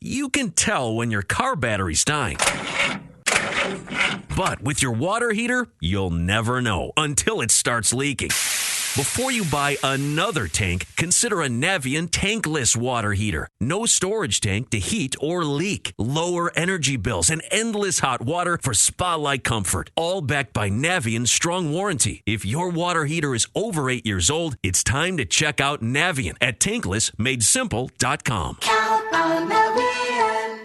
You can tell when your car battery's dying. But with your water heater, you'll never know until it starts leaking. Before you buy another tank, consider a Navien tankless water heater. No storage tank to heat or leak. Lower energy bills and endless hot water for spa-like comfort. All backed by Navien's strong warranty. If your water heater is over 8 years old, it's time to check out Navien at tanklessmadesimple.com. Count on Navien.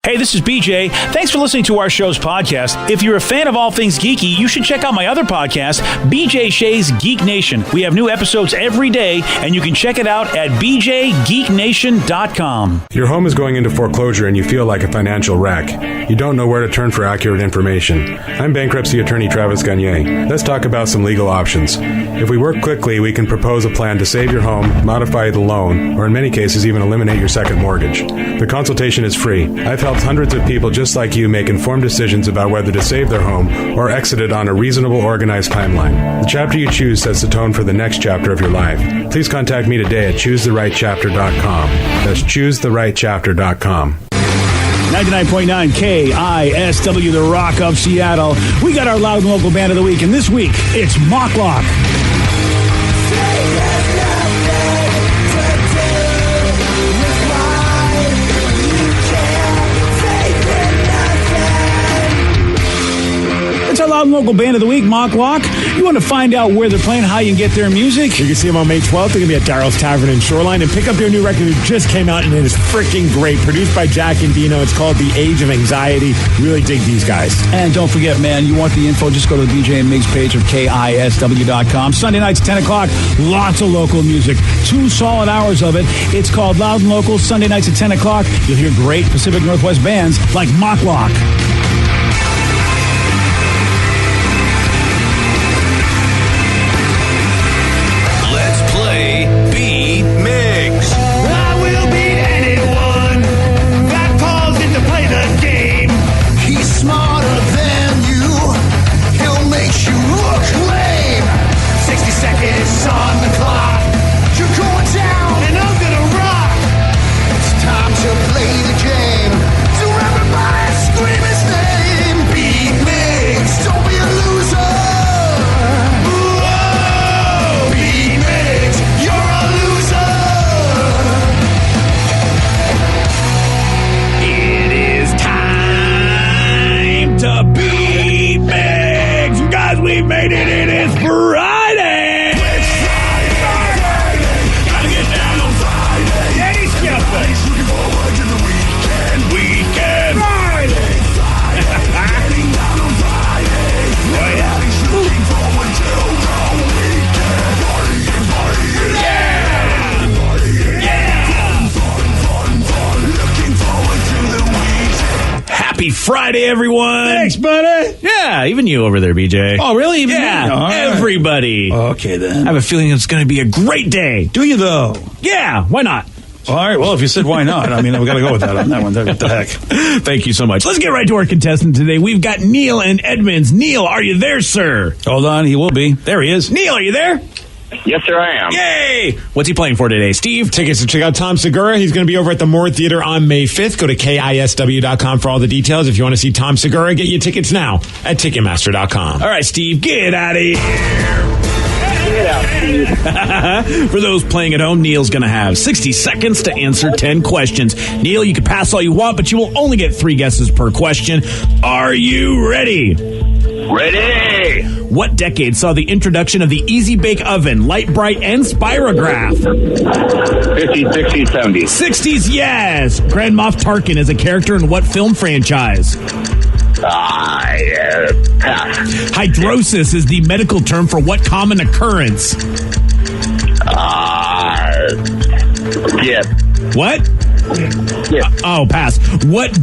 Hey, this is BJ. Thanks for listening to our show's podcast. If you're a fan of all things geeky, you should check out my other podcast, BJ Shea's Geek Nation. We have new episodes every day, and you can check it out at bjgeeknation.com. Your home is going into foreclosure and you feel like a financial wreck. You don't know where to turn for accurate information. I'm bankruptcy attorney Travis Gagne. Let's talk about some legal options. If we work quickly, we can propose a plan to save your home, modify the loan, or in many cases even eliminate your second mortgage. The consultation is free. I've helped hundreds of people just like you make informed decisions about whether to save their home or exit it on a reasonable, organized timeline. The chapter you choose sets the tone for the next chapter of your life. Please contact me today at choosetherightchapter.com. That's choosetherightchapter.com. 99.9 KISW, the Rock of Seattle. We got our loud and local band of the week, and this week it's Mock Lock. It's our loud and local band of the week, Mock Lock. You want to find out where they're playing, how you can get their music? You can see them on May 12th. They're going to be at Darrell's Tavern in Shoreline. And pick up their new record that just came out, and it is freaking great. Produced by Jack and Dino. It's called The Age of Anxiety. Really dig these guys. And don't forget, man, you want the info, just go to the BJ and Migs page of KISW.com. Sunday nights, 10 o'clock, lots of local music. 2 solid hours of it. It's called Loud and Local. Sunday nights at 10 o'clock. You'll hear great Pacific Northwest bands like Mock Lock. Friday, everyone. Thanks, buddy. Yeah, even you over there, BJ. Oh, really? Even yeah, me? Right. Everybody. Okay, then. I have a feeling it's going to be a great day. Do you, though? Yeah, why not? All right, well, if you said why not, I mean, we got to go with that on that one. What the heck? Thank you so much. Let's get right to our contestant today. We've got Neil and Edmonds. Neil, are you there, sir? Hold on, he will be. There he is. Neil, are you there? Yes, sir, I am. Yay! What's he playing for today, Steve? Tickets to check out Tom Segura. He's going to be over at the Moore Theater on May 5th. Go to KISW.com for all the details. If you want to see Tom Segura, get your tickets now at Ticketmaster.com. All right, Steve, get out of here. Get out, Steve. For those playing at home, Neil's going to have 60 seconds to answer 10 questions. Neil, you can pass all you want, but you will only get 3 guesses per question. Are you ready? Ready. What decade saw the introduction of the Easy Bake Oven, Light Bright, and Spirograph? 50s, 60s, 70s. 60s, yes. Grand Moff Tarkin is a character in what film franchise? Pass. Hydrosis is the medical term for what common occurrence? Yes. What? Yes. Oh, pass. What,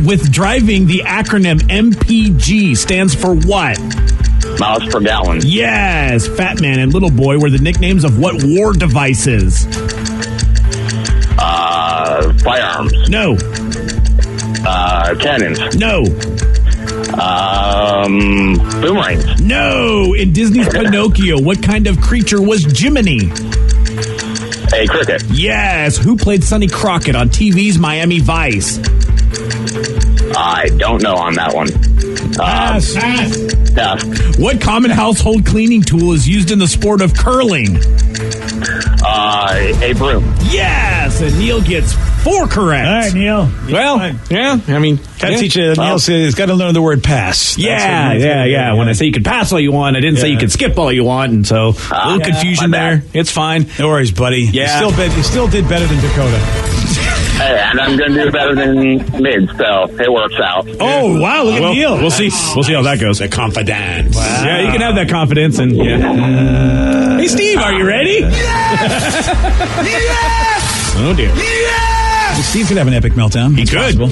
with driving, the acronym MPG stands for what? Miles per gallon. Yes. Fat Man and Little Boy were the nicknames of what war devices? Firearms. No. Cannons. No. Boomerangs. No. In Disney's Pinocchio, what kind of creature was Jiminy? A cricket. Yes. Who played Sonny Crockett on TV's Miami Vice? I don't know on that one. Pass. Pass. What common household cleaning tool is used in the sport of curling? A broom. Yes. And Neil gets 4 correct. All right, Neil. Well, yeah, I mean, Got to teach you. Neil says he's got to learn the word pass. Yeah. When I say you can pass all you want, I didn't say you could skip all you want, and so a little confusion there. It's fine. No worries, buddy. Yeah. You still did better than Dakota. Hey, and I'm going to do better than mid, so it works out. Oh, wow. Look at Neil. We'll see how that goes. a confidence. Wow. Yeah, you can have that confidence. And hey, Steve, are you ready? Yes! Oh, dear. Yes! Steve could have an epic meltdown. He It's could. possible.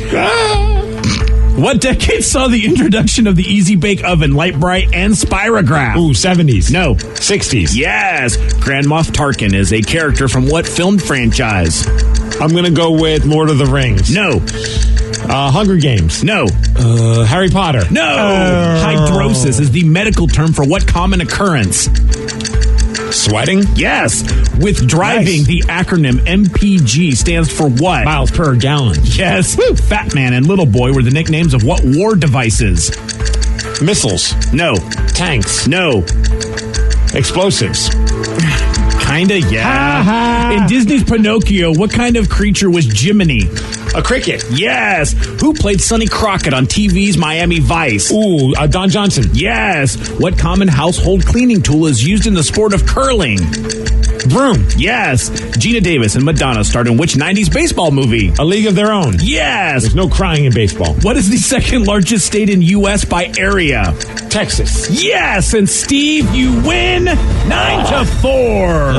What decade saw the introduction of the Easy Bake Oven, Light Bright, and Spirograph? Ooh, 70s. No. 60s. Yes. Grand Moff Tarkin is a character from what film franchise? I'm going to go with Lord of the Rings. No. Hunger Games. No. Harry Potter. No. Hydrosis is the medical term for what common occurrence? Sweating. Yes. With driving, Nice. the acronym MPG stands for what? Miles per gallon. Yes. Fat Man and Little Boy were the nicknames of what war devices? Missiles. No. Tanks. No. Explosives. Kinda, yeah. In Disney's Pinocchio, what kind of creature was Jiminy? A cricket. Yes. Who played Sonny Crockett on TV's Miami Vice? Ooh, Don Johnson. Yes. What common household cleaning tool is used in the sport of curling? Broom. Yes. Gina Davis and Madonna starred in which 90s baseball movie? A League of Their Own. Yes. There's no crying in baseball. What is the second largest state in U.S. by area? Texas. Yes. And Steve, you win 9-4.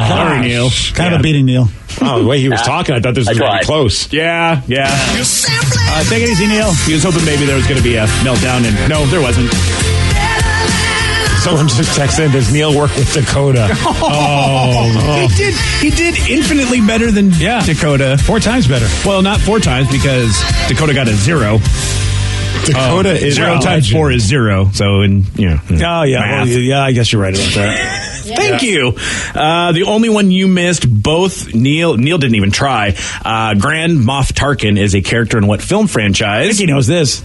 Sorry, Neil. Kind of a beating, Neil. Oh, the way he was talking, I thought this was I going to be tried. close. Yeah. Take it easy, Neil. He was hoping maybe there was going to be a meltdown, and no, there wasn't. Someone just texted in, does Neil work with Dakota? He did infinitely better than Dakota. 4 times better. Well, not 4 times because Dakota got a 0. Dakota is 0 times 4 is 0. So, Oh, yeah. math. Well, I guess you're right about that. Thank you. The only one you missed, both Neil didn't even try. Grand Moff Tarkin is a character in what film franchise? Vicky knows this.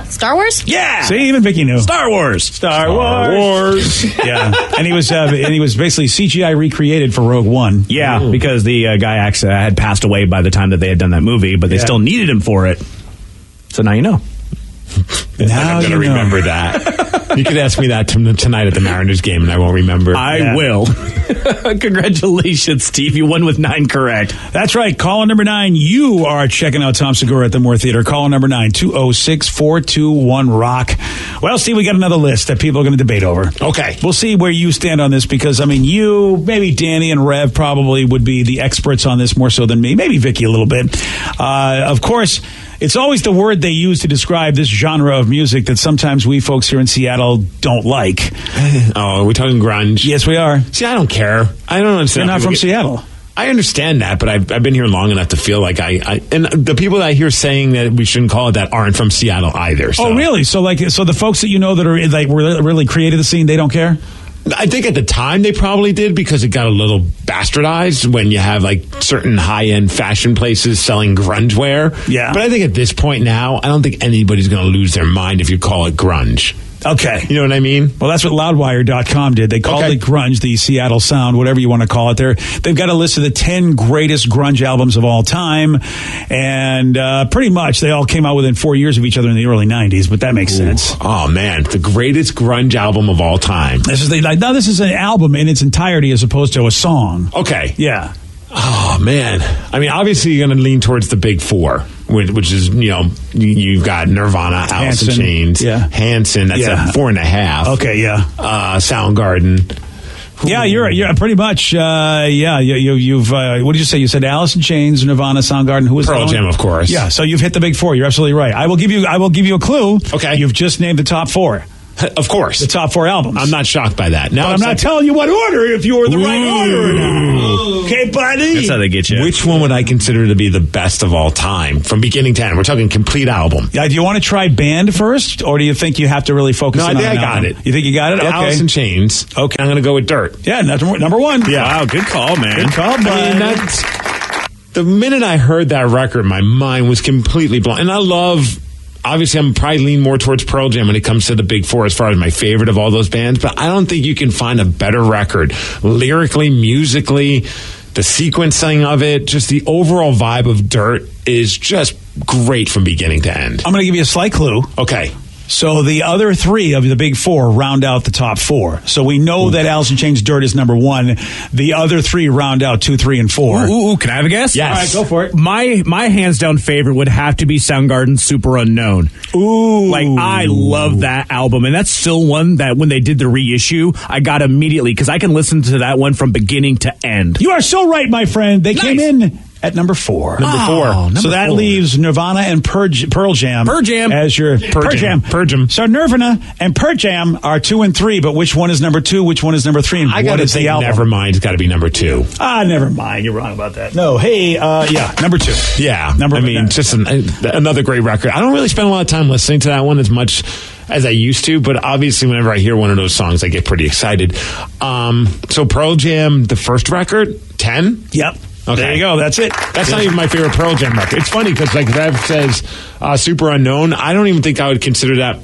Star Wars? Yeah. See, even Vicky knew. Star Wars. Star Wars. Yeah, and he was basically CGI recreated for Rogue One. Yeah, because the guy actually had passed away by the time that they had done that movie, but they still needed him for it. So now you know. Now I'm going to remember that. You could ask me that tonight at the Mariners game, and I won't remember. I will. Congratulations, Steve. You won with 9 correct. That's right. Caller number 9. You are checking out Tom Segura at the Moore Theater. Caller number 9, 206-421-ROCK. Well, Steve, we got another list that people are going to debate over. Okay. We'll see where you stand on this because, I mean, you, maybe Danny and Rev probably would be the experts on this more so than me. Maybe Vicky a little bit. Of course, it's always the word they use to describe this genre of music that sometimes we folks here in Seattle don't like. Oh, are we talking grunge? Yes, we are. See, I don't care. I don't understand. You're not from Seattle. I understand that, but I've been here long enough to feel like and the people that I hear saying that we shouldn't call it that aren't from Seattle either. So. Oh, really? So the folks that you know that are like really created the scene, they don't care? I think at the time they probably did because it got a little bastardized when you have like certain high-end fashion places selling grunge wear. Yeah. But I think at this point now, I don't think anybody's going to lose their mind if you call it grunge. Okay. You know what I mean? Well, that's what Loudwire.com did. They called it grunge, the Seattle sound, whatever you want to call it. They've got a list of the 10 greatest grunge albums of all time. And pretty much they all came out within 4 years of each other in the early 90s, but that makes sense. Oh, man. The greatest grunge album of all time. This is an album in its entirety as opposed to a song. Okay. Yeah. Oh, man. I mean, obviously you're going to lean towards the big 4. Which is, you've got Nirvana, Alice in Chains, Hanson, that's a 4.5. Okay, yeah. Soundgarden. Yeah, you're pretty much, you've, what did you say? You said Alice in Chains, Nirvana, Soundgarden, who was Pearl Jam, of course. Yeah, so you've hit the big 4. You're absolutely right. I will give you a clue. Okay. You've just named the top 4. Of course. The top 4 albums. I'm not shocked by that. Now But I'm not telling you what order if you were the right order or not. Okay, buddy? That's how they get you. Which one would I consider to be the best of all time from beginning to end? We're talking complete album. Yeah, do you want to try band first, or do you think you have to really focus No, in I think on I got album? it. You think you got it? Okay. Alice in Chains. Okay. I'm going to go with Dirt. Yeah, number 1. Yeah. Wow, good call, man. Good call, bud. I mean, that's... The minute I heard that record, my mind was completely blown. And I love... Obviously, I'm probably lean more towards Pearl Jam when it comes to the big 4 as far as my favorite of all those bands. But I don't think you can find a better record. Lyrically, musically, the sequencing of it, just the overall vibe of Dirt is just great from beginning to end. I'm going to give you a slight clue. Okay. So the other 3 of the big 4 round out the top 4. So we know that Alice in Chains' Dirt is number 1. The other 3 round out 2, 3, and 4. Ooh, can I have a guess? Yes. All right, go for it. My hands down favorite would have to be Soundgarden's Super Unknown. Ooh. Like, I love that album, and that's still one that when they did the reissue, I got immediately, because I can listen to that one from beginning to end. You are so right, my friend. They came in at number 4. Number 4. So that leaves Nirvana and Pearl Jam. As your Pearl Jam. So Nirvana and Pearl Jam are 2 and 3, but which one is number 2? Which one is number 3? And I got to say, Nevermind's got to be number 2. Never mind. You're wrong about that. No, hey, number 2. Yeah. Just another great record. I don't really spend a lot of time listening to that one as much as I used to, but obviously whenever I hear one of those songs, I get pretty excited. So Pearl Jam, the first record, 10? Yep. Okay. There you go. That's it. That's not even my favorite Pearl Jam record. It's funny because, like Rev says, Super Unknown, I don't even think I would consider that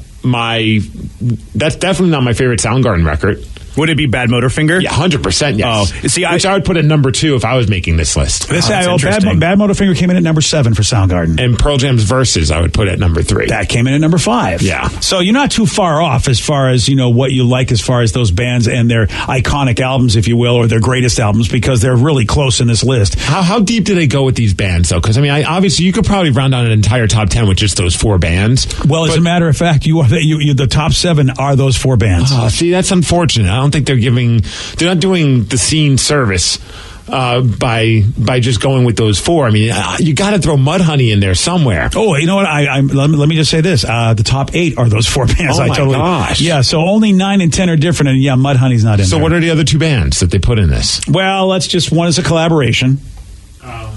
that's definitely not my favorite Soundgarden record. Would it be Bad Motorfinger? Yeah, 100%, yes. Oh, see, which I would put at number 2 if I was making this list. Bad interesting. Motorfinger came in at number 7 for Soundgarden. And Pearl Jam's Verses I would put at number 3. That came in at number 5. Yeah. So you're not too far off as far as, what you like as far as those bands and their iconic albums, if you will, or their greatest albums, because they're really close in this list. How deep do they go with these bands, though? Because, obviously you could probably round out an entire top 10 with just those 4 bands. Well, as a matter of fact, the top 7 are those 4 bands. Oh, see, that's unfortunate. I don't think they're not doing the scene service by just going with those 4. You got to throw Mudhoney in there somewhere. Oh, you know what? Let me just say this: the top 8 are those 4 bands. Oh my gosh! Yeah, so only 9 and 10 are different, and yeah, Mudhoney's not in there. So what are the other 2 bands that they put in this? Well, one is a collaboration.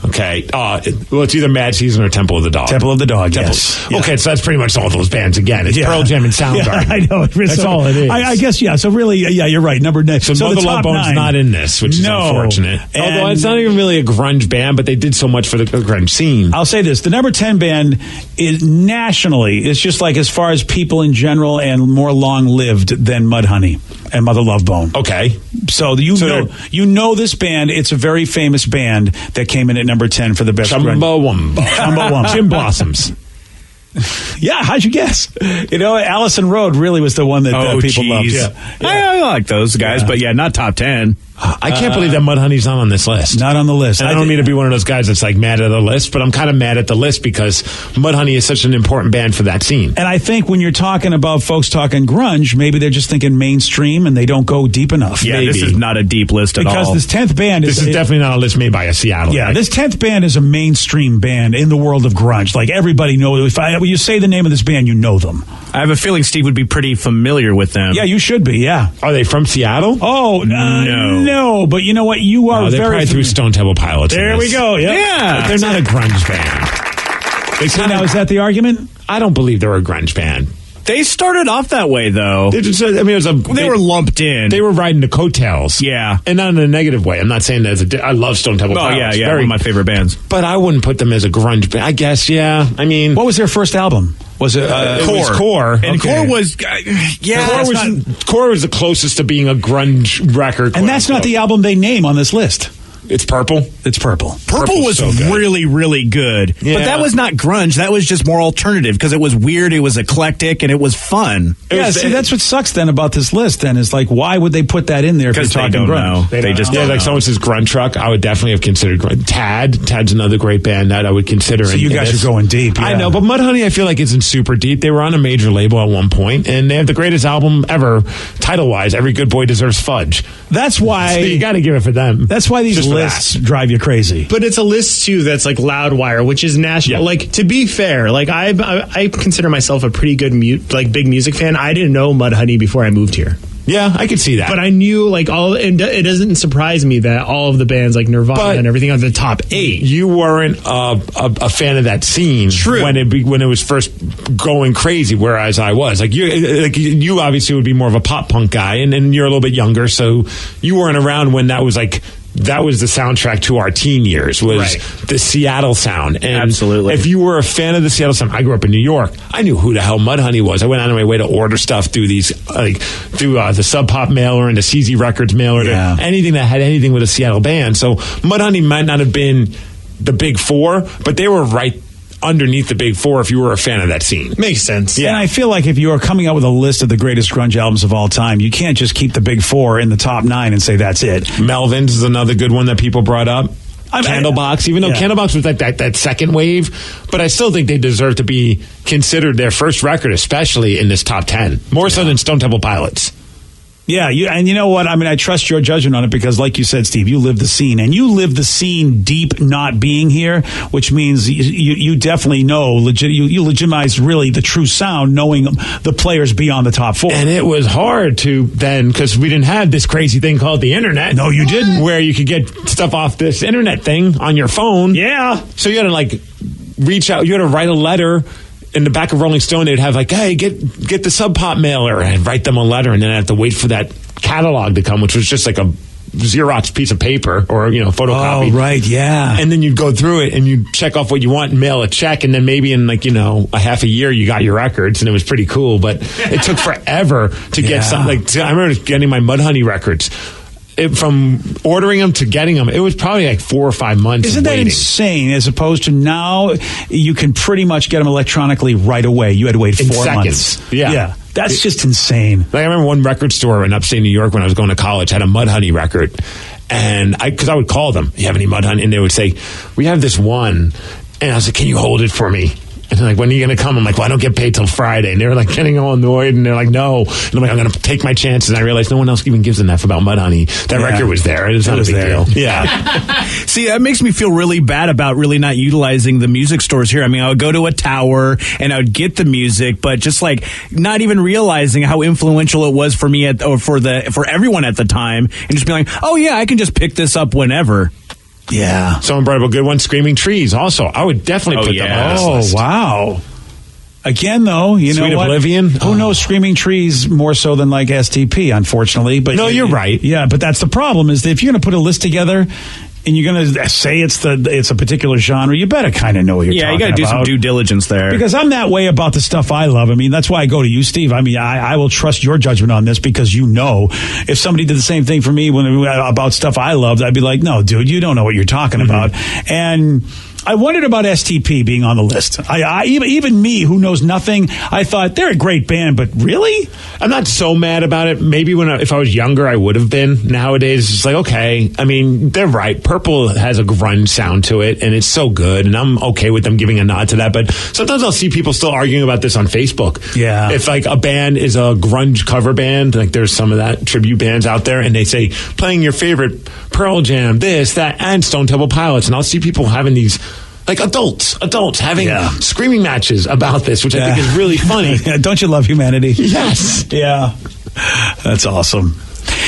Okay. It's either Mad Season or Temple of the Dog. Temple of the Dog, yes. Yeah. Okay, so that's pretty much all those bands again. It's Pearl Jam and Soundgarden. Yeah, I know. That's all it is. I guess, yeah. So really, yeah, you're right. Number 9. So Mother Love Bone's not in this, which is unfortunate. Although it's not even really a grunge band, but they did so much for the grunge scene. I'll say this. The number 10 band is nationally, it's just like as far as people in general and more long-lived than Mudhoney and Mother Love Bone. Okay. So you know this band. It's a very famous band that came in at number 10 for the best Chumbawamba. Jim Blossoms. Yeah, how'd you guess? Allison Road really was the one that people loved. Yeah. I like those guys, but yeah, not top 10. I can't believe that Mudhoney's not on this list. Not on the list. And I don't mean to be one of those guys that's like mad at the list, but I'm kind of mad at the list because Mudhoney is such an important band for that scene. And I think when you're talking about folks talking grunge, maybe they're just thinking mainstream and they don't go deep enough. Yeah, maybe. This is not a deep list at all. Because this 10th band is definitely not a list made by a Seattle. Yeah, this 10th band is a mainstream band in the world of grunge. Like everybody knows. When you say the name of this band, you know them. I have a feeling Steve would be pretty familiar with them. Yeah, you should be. Yeah. Are they from Seattle? Oh no. But you know what? You are they're very probably through Stone Temple Pilots. There we go. Yep. Yeah, but they're not a grunge band. Now, is that the argument? I don't believe they're a grunge band. They started off that way, though. They were lumped in. They were riding the coattails. Yeah. And not in a negative way. I'm not saying that I love Stone Temple Pilots. Yeah, one of my favorite bands. But I wouldn't put them as a grunge band. I guess, yeah. What was their first album? Was it Core? It was Core. And Core was, Core was the closest to being a grunge record. And that's not the album they name on this list. It's Purple? It's Purple. Purple was so really, really good. Yeah. But that was not grunge. That was just more alternative because it was weird, it was eclectic, and it was fun. That's what sucks then about this list then is like, why would they put that in there if you're talking grunge? They just don't know. Like someone says Grunge Truck, I would definitely have considered grunge. Tad's another great band that I would consider. So you guys are going deep. Yeah. I know, but Mudhoney I feel like isn't super deep. They were on a major label at one point, and they have the greatest album ever, title-wise. Every Good Boy Deserves Fudge. That's why... So you got to give it for them. That's why these lists drive you crazy. But it's a list too that's like Loudwire, which is national. Yeah. Like, to be fair, like I consider myself a pretty good big music fan. I didn't know Mudhoney before I moved here. Yeah, I could see that. But I knew like it doesn't surprise me that all of the bands like Nirvana and everything are the top 8. You weren't a fan of that scene when it was first going crazy, whereas I was. Like you obviously would be more of a pop punk guy, and you're a little bit younger, so you weren't around when that was like. That was the soundtrack to our teen years, was the Seattle sound. And absolutely. If you were a fan of the Seattle sound, I grew up in New York. I knew who the hell Mudhoney was. I went out of my way to order stuff through these, through the Sub Pop mailer and the CZ Records mailer, to anything that had anything with a Seattle band. So Mudhoney might not have been the big 4, but they were right underneath the big 4 if you were a fan of that scene. Makes sense. Yeah. And I feel like if you are coming up with a list of the greatest grunge albums of all time, you can't just keep the big 4 in the top 9 and say that's it. Melvins is another good one that people brought up. Candlebox, even though Candlebox was like that second wave, but I still think they deserve to be considered their first record, especially in this top 10, more so than Stone Temple Pilots. Yeah, and you know what? I mean, I trust your judgment on it because, like you said, Steve, you live the scene, and you live the scene deep, not being here, which means you definitely know, you legitimize really the true sound, knowing the players beyond the top 4. And it was hard to then, because we didn't have this crazy thing called the internet. No, you didn't. Where you could get stuff off this internet thing on your phone. Yeah. So you had to reach out, you had to write a letter. In the back of Rolling Stone, they'd have hey, get the Sub Pop mailer, and write them a letter, and then I have to wait for that catalog to come, which was just like a Xerox piece of paper or photocopy. Oh, right, yeah. And then you'd go through it and you'd check off what you want and mail a check, and then maybe in a half a year you got your records, and it was pretty cool. But it took forever to get something. I remember getting my Mudhoney records. From ordering them to getting them, it was probably 4 or 5 months. Isn't that insane? As opposed to now, you can pretty much get them electronically right away. You had to wait 4 months. Yeah. That's just insane. I remember one record store in upstate New York when I was going to college had a Mudhoney record, and because I would call them, "You have any Mudhoney?" And they would say, "We have this one," and I was like, "Can you hold it for me?" And they're like, "When are you going to come?" I'm like, "Well, I don't get paid till Friday." And they were getting all annoyed, and they're like, "No." And I'm like, "I'm going to take my chances." And I realized no one else even gives an F about Mudhoney. That record was there. It was not a big deal. Yeah. See, that makes me feel really bad about really not utilizing the music stores here. I mean, I would go to a tower and I would get the music, but just not even realizing how influential it was for me for everyone at the time, and just be like, "Oh yeah, I can just pick this up whenever." Yeah. Someone brought up a good one, Screaming Trees. Also, I would definitely put them on this list. Wow. Again, though, Sweet know what? Oblivion? Who knows Screaming Trees more so than STP, unfortunately. But no, you're right. Yeah, but that's the problem, is that if you're going to put a list together and you're going to say it's a particular genre, you better kind of know what you're talking about. Yeah, you got to do some due diligence there. Because I'm that way about the stuff I love. I mean, that's why I go to you, Steve. I mean, I will trust your judgment on this, because if somebody did the same thing for me about stuff I loved, I'd be like, "No, dude, you don't know what you're talking about." And I wondered about STP being on the list. Even me, who knows nothing, I thought they're a great band, but really? I'm not so mad about it. Maybe if I was younger, I would have been. Nowadays, it's okay. I mean, they're right. Purple has a grunge sound to it, and it's so good, and I'm okay with them giving a nod to that. But sometimes I'll see people still arguing about this on Facebook. Yeah. If a band is a grunge cover band, there's some of that tribute bands out there, and they say, playing your favorite Pearl Jam, this, that, and Stone Temple Pilots, and I'll see people having these adults having screaming matches about this, which I think is really funny. Don't you love humanity? Yes. Yeah. That's awesome.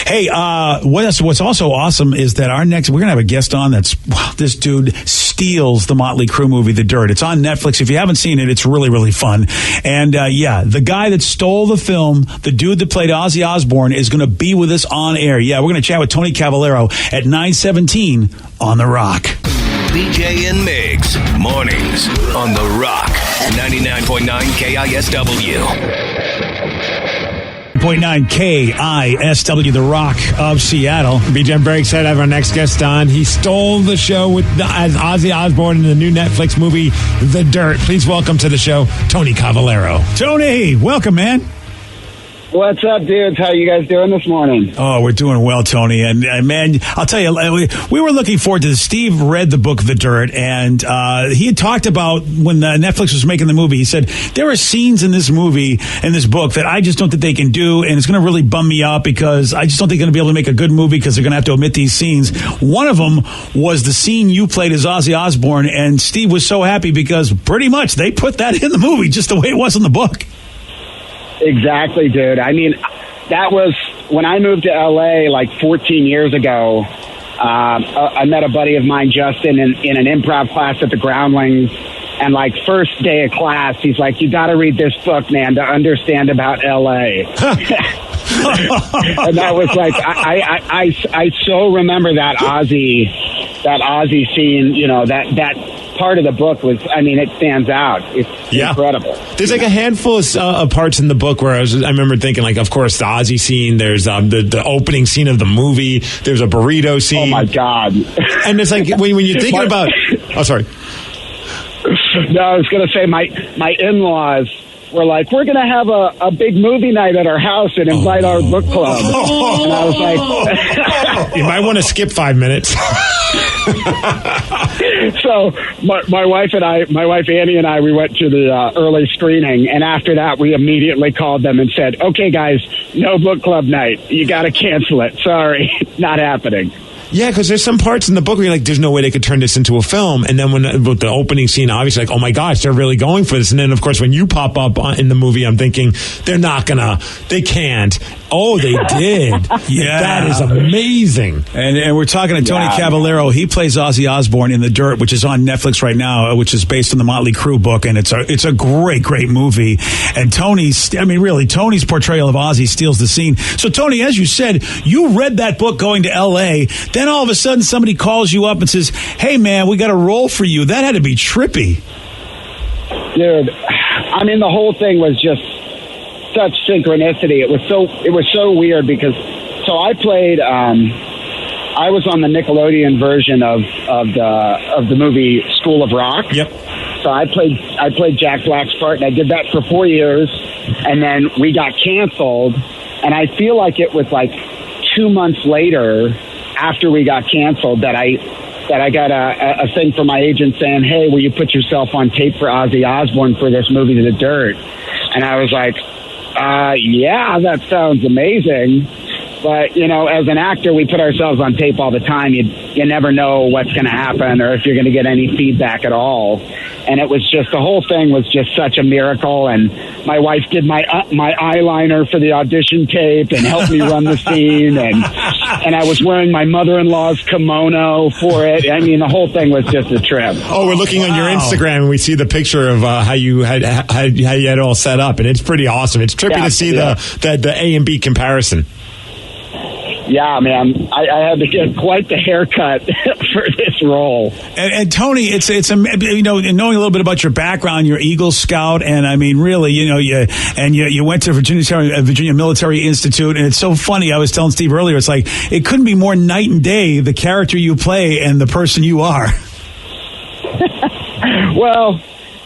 Hey, what's also awesome is that we're going to have a guest on this dude steals the Motley Crue movie, The Dirt. It's on Netflix. If you haven't seen it, it's really, really fun. And the guy that stole the film, the dude that played Ozzy Osbourne, is going to be with us on air. Yeah, we're going to chat with Tony Cavallero at 9:17 on The Rock. BJ and Migs, mornings on The Rock, 99.9 KISW. 0.9 KISW, The Rock of Seattle. BJ, I'm very excited to have our next guest on. He stole the show as Ozzy Osbourne in the new Netflix movie, The Dirt. Please welcome to the show, Tony Cavallero. Tony, welcome, man. What's up, dudes? How you guys doing this morning? Oh, we're doing well, Tony. And man, I'll tell you, we were looking forward to this. Steve read the book The Dirt, and he had talked about when Netflix was making the movie. He said, there are scenes in this movie, in this book, that I just don't think they can do, and it's going to really bum me out because I just don't think they're going to be able to make a good movie because they're going to have to omit these scenes. One of them was the scene you played as Ozzy Osbourne, and Steve was so happy because pretty much they put that in the movie just the way it was in the book. Exactly, dude. I mean, that was when I moved to LA like 14 years ago. I met a buddy of mine, Justin, in an improv class at the Groundlings. And like first day of class, he's like, "You got to read this book, man, to understand about LA." And that was like, I so remember that Ozzy scene. You know, that part of the book was, I mean, it stands out. It's incredible. There's like a handful of parts in the book where I remember thinking, like, of course, the Ozzy scene. There's the opening scene of the movie. There's a burrito scene. Oh my God! And it's like when you're thinking about. Oh, sorry. No, I was going to say my in-laws were like, we're going to have a big movie night at our house and invite our book club. And I was like... You might want to skip 5 minutes. So my wife Annie and I, we went to the early screening, and after that we immediately called them and said, okay guys, no book club night. You got to cancel it. Sorry, not happening. Yeah, because there's some parts in the book where you're like, there's no way they could turn this into a film. And then with the opening scene, obviously, like, oh my gosh, they're really going for this. And then, of course, when you pop up in the movie, I'm thinking, they can't. Oh, they did. Yeah. That is amazing. And we're talking to Tony Cavallero. He plays Ozzy Osbourne in The Dirt, which is on Netflix right now, which is based on the Motley Crue book. And it's a great movie. And Tony's portrayal of Ozzy steals the scene. So, Tony, as you said, you read that book going to L.A., then all of a sudden somebody calls you up and says, hey, man, we got a role for you. That had to be trippy. Dude, I mean, the whole thing was just such synchronicity. It was so weird because I played I was on the Nickelodeon version of the movie School of Rock. Yep. So I played Jack Black's part, and I did that for 4 years, and then we got canceled, and I feel like it was like 2 months later after we got canceled that I got a thing from my agent saying, hey, will you put yourself on tape for Ozzy Osbourne for this movie, The Dirt? And I was like, yeah, that sounds amazing. But, you know, as an actor, we put ourselves on tape all the time. You never know what's going to happen or if you're going to get any feedback at all. And it was just, the whole thing was just such a miracle. And my wife did my eyeliner for the audition tape and helped me run the scene. And I was wearing my mother-in-law's kimono for it. I mean, the whole thing was just a trip. Oh, we're looking on your Instagram and we see the picture of how you had it all set up. And it's pretty awesome. It's trippy to see the A and B comparison. Yeah, man, I had to get quite the haircut for this role. And Tony, it's you know, knowing a little bit about your background, you're Eagle Scout, and I mean, really, you know, you went to Virginia Military Institute, and it's so funny. I was telling Steve earlier, it's like it couldn't be more night and day, the character you play and the person you are. Well,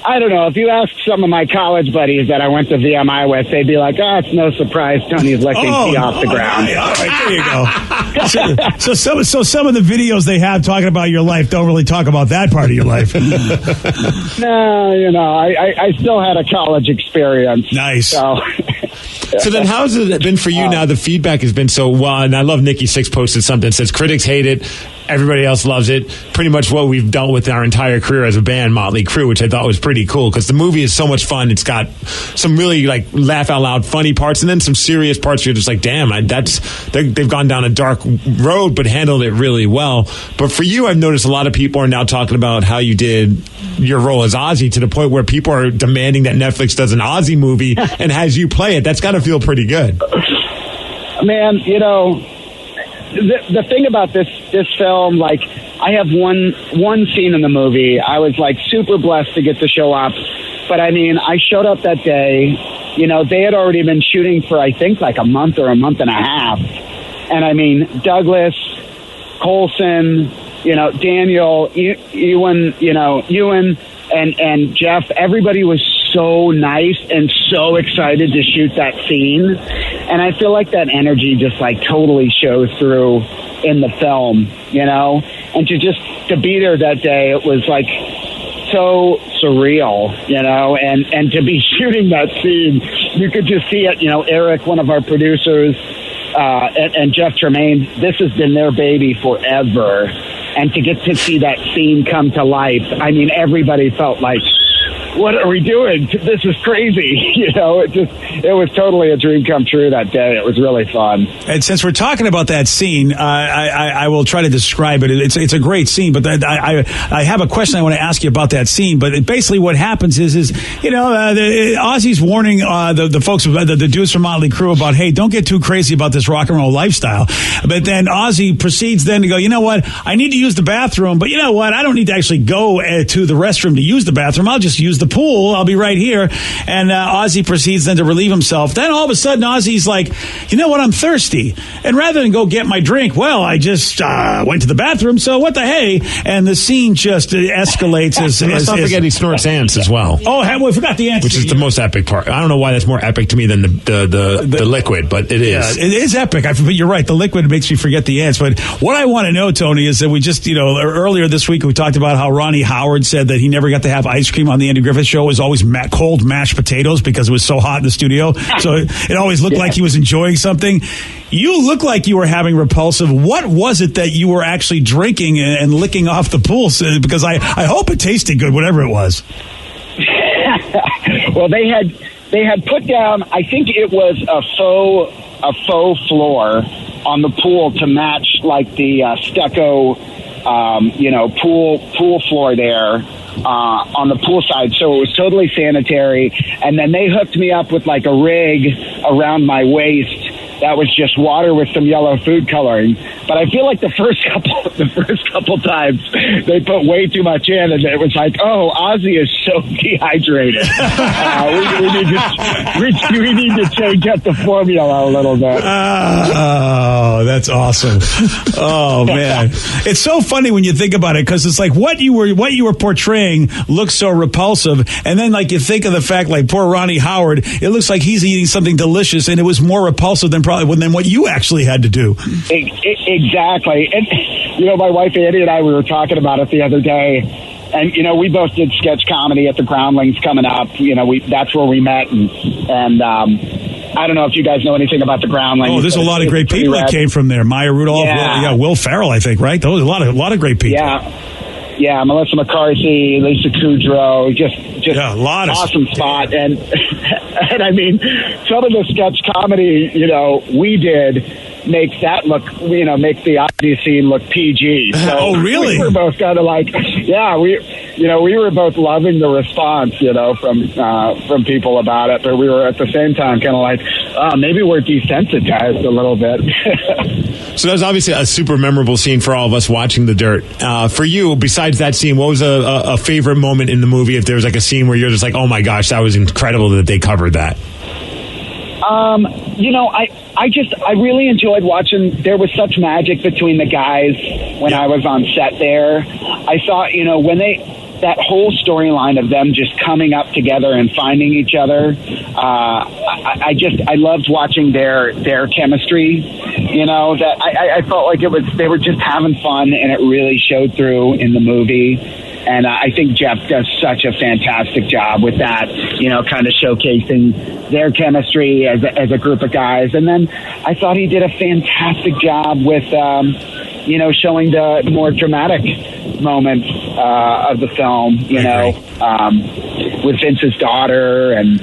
I don't know. If you ask some of my college buddies that I went to VMI with, they'd be like, oh, it's no surprise Tony's lifting tea off the ground. All right, there you go. So some of the videos they have talking about your life don't really talk about that part of your life. No, you know, I still had a college experience. Nice. So then how has it been for you now? The feedback has been so well, and I love Nikki Sixx posted something that says critics hate it, everybody else loves it. Pretty much what we've dealt with our entire career as a band, Motley Crue, which I thought was pretty cool because the movie is so much fun. It's got some really like laugh out loud funny parts and then some serious parts where you're just like, damn, they've gone down a dark road but handled it really well. But for you, I've noticed a lot of people are now talking about how you did your role as Ozzy to the point where people are demanding that Netflix does an Ozzy movie and has you play it. That's got to feel pretty good. Man, you know, the thing about this film, like, I have one scene in the movie. I was like super blessed to get to show up, but I mean, I showed up that day. You know, they had already been shooting for I think like a month or a month and a half, and I mean, Douglas, Coulson, you know, Daniel, Ewan, and Jeff. Everybody was so nice and so excited to shoot that scene. And I feel like that energy just like totally shows through in the film, you know? And to be there that day, it was like so surreal, you know, and to be shooting that scene, you could just see it, you know, Eric, one of our producers, and Jeff Tremaine, this has been their baby forever. And to get to see that scene come to life, I mean, everybody felt like, what are we doing? This is crazy. You know, it was totally a dream come true that day. It was really fun. And since we're talking about that scene, I will try to describe it. It's a great scene, but I have a question I want to ask you about that scene. But basically what happens is you know, Ozzy's warning the folks, the dudes from Motley Crue about, hey, don't get too crazy about this rock and roll lifestyle. But then Ozzy proceeds then to go, you know what? I need to use the bathroom, but you know what? I don't need to actually go to the restroom to use the bathroom. I'll just use the pool. I'll be right here. And Ozzy proceeds then to relieve himself. Then all of a sudden Ozzy's like, you know what? I'm thirsty. And rather than go get my drink, well, I just went to the bathroom. So what the hey? And the scene just escalates. Let's not forget he snorts ants as well. Oh, we forgot the ants. Which is the most epic part. I don't know why that's more epic to me than the liquid, but it is. Yeah, it is epic. You're right. The liquid makes me forget the ants. But what I want to know, Tony, is that we just, you know, earlier this week we talked about how Ronnie Howard said that he never got to have ice cream on the Andy Griffith Show. It was always cold mashed potatoes because it was so hot in the studio. So it always looked like he was enjoying something. You look like you were having repulsive. What was it that you were actually drinking and licking off the pool? Because I hope it tasted good, whatever it was. Well, they had put down, I think it was a faux floor on the pool to match like the stucco, you know, pool floor there on the pool side. So it was totally sanitary. And then they hooked me up with like a rig around my waist that was just water with some yellow food coloring. But I feel like the first couple times they put way too much in, and it was like, oh, Ozzy is so dehydrated. We need to change up the formula a little bit. Oh, that's awesome. Oh man, it's so funny when you think about it, because it's like what you were portraying looks so repulsive, and then like you think of the fact, like poor Ronnie Howard, it looks like he's eating something delicious, and it was more repulsive than what you actually had to do. Exactly. And, you know, my wife Andy and I, we were talking about it the other day. And, you know, we both did sketch comedy at the Groundlings coming up. You know, that's where we met. And I don't know if you guys know anything about the Groundlings. Oh, there's a lot of great people that came from there. Maya Rudolph, Will Ferrell, I think, right? Those a lot of great people. Yeah, Melissa McCarthy, Lisa Kudrow, just a lot of awesome spot. And I mean, some of the sketch comedy, you know, we did makes that look, you know, makes the Ozzy scene look PG. So oh, really? We were both kind of like, yeah, we were both loving the response, you know, from people about it, but we were at the same time kind of like, maybe we're desensitized a little bit. So that was obviously a super memorable scene for all of us watching The Dirt. For you, besides that scene, what was a favorite moment in the movie? If there was like a scene where you're just like, oh my gosh, that was incredible that they covered that. You know, I really enjoyed watching. There was such magic between the guys when I was on set there. I thought, you know, when that whole storyline of them just coming up together and finding each other, I loved watching their chemistry. You know, that I felt like they were just having fun, and it really showed through in the movie. And I think Jeff does such a fantastic job with that, you know, kind of showcasing their chemistry as a group of guys. And then I thought he did a fantastic job with, you know, showing the more dramatic moments of the film, you know, with Vince's daughter and